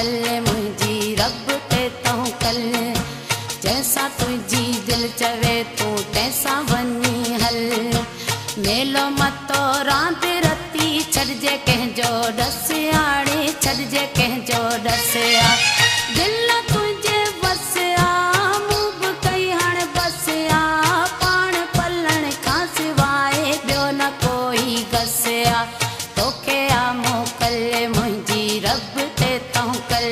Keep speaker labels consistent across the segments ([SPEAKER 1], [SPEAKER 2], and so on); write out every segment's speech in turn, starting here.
[SPEAKER 1] कल मुंहिंजी रब ते तवकल। जैसा तुझी दिल चवे तू तैसा वनी हल। मेलो मतो रांद रती छड़जे कंहिंजो डस आड़े छड़जे कंहिंजो डस आ। दिल तुझे बस आ मूं बि कई हाणे बस आ। पाण पलण खां सिवाए ॿियो न कोई गस आ। तोखे आ मोकल मुंहिंजी रब ते तवकल।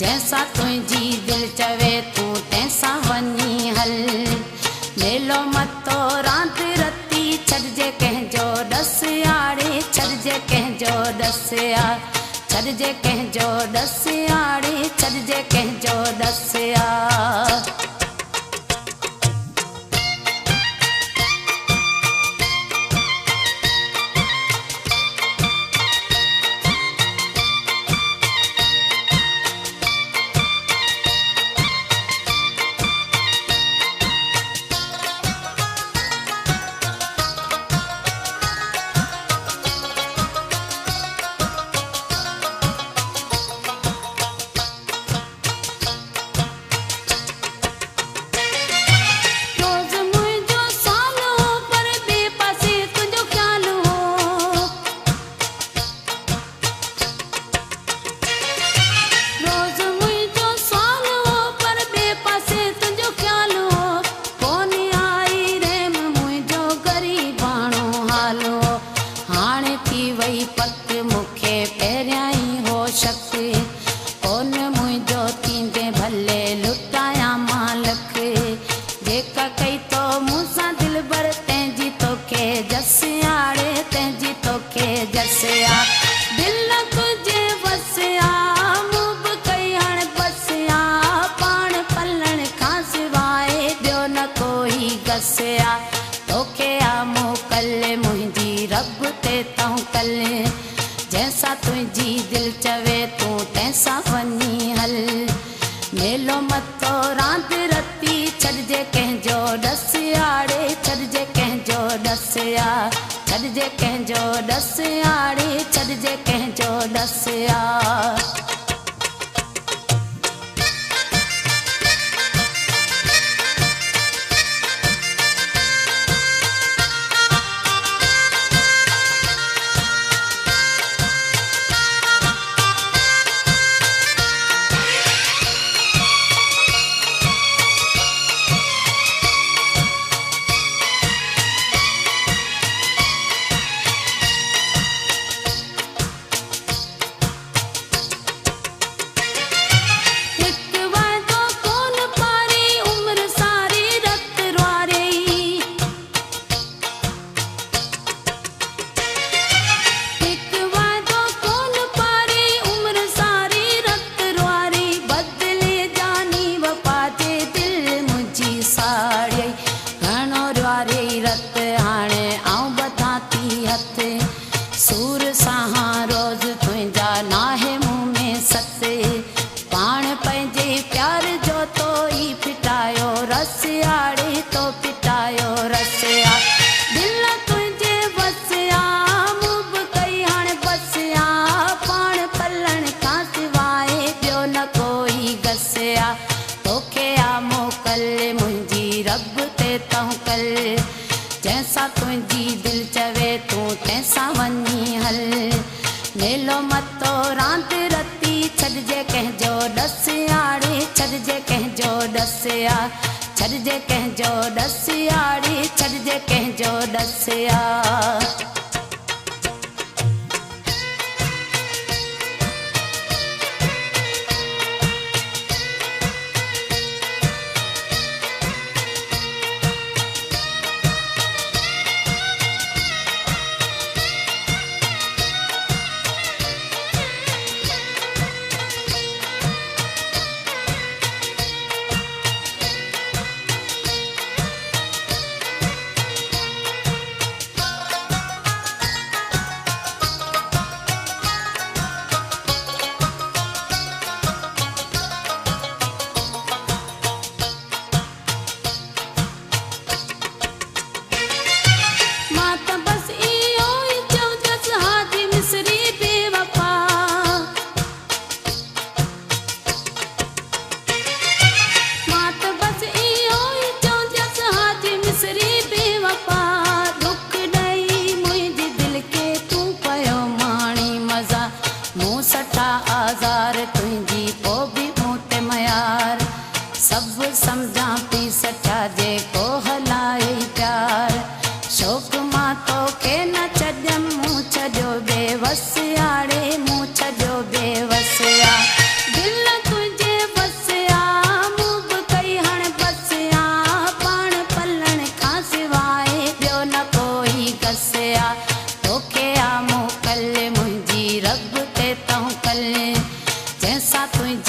[SPEAKER 1] जैसा तुझी दिल चवे तू तैसा वनी हल। मेलो मतो रांद रती छड़जे कंहिंजो डस आड़े छड़जे कंहिंजो डस आ। छड़जे कंहिंजो डस आड़े छड़जे कंहिंजो डस आ। तोखे आ मोकल मुंहिंजी रब ते तवकल। जैसा तुझी दिल चवे तू तैसा वनी हल। मेलो मतो रांद रती छड़जे कंहिंजो डस आड़े छड़जे कंहिंजो डस आ। छड़जे कंहिंजो डस आड़े छड़जे कंहिंजो डस आ। तोखे आ मोकल मुंहिंजी रब ते तवकल। जैसा तुझी दिल चवे तू तैसा वनी हल। मेलो मतो रांद रती छड़जे कंहिंजो डस आड़े छड़जे कंहिंजो डस आ। छड़जे कंहिंजो डस आड़े छड़जे कंहिंजो डस आ।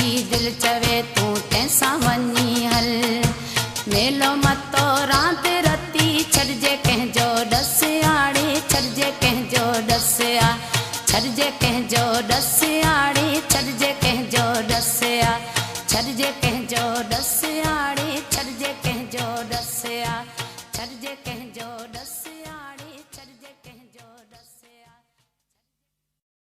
[SPEAKER 1] तुंहिंजी दिलि चवे तूं तंहिंसां वञी हल। मेलो मतो रांदि रती छॾिजे कंहिंजो ॾस आड़े, छॾिजे कंहिंजो ॾस आ, छॾिजे कंहिंजो ॾस आड़े, छॾिजे कंहिंजो ॾस आ, छॾिजे कंहिंजो ॾस आड़े, छॾिजे कंहिंजो ॾस आ, छॾिजे कंहिंजो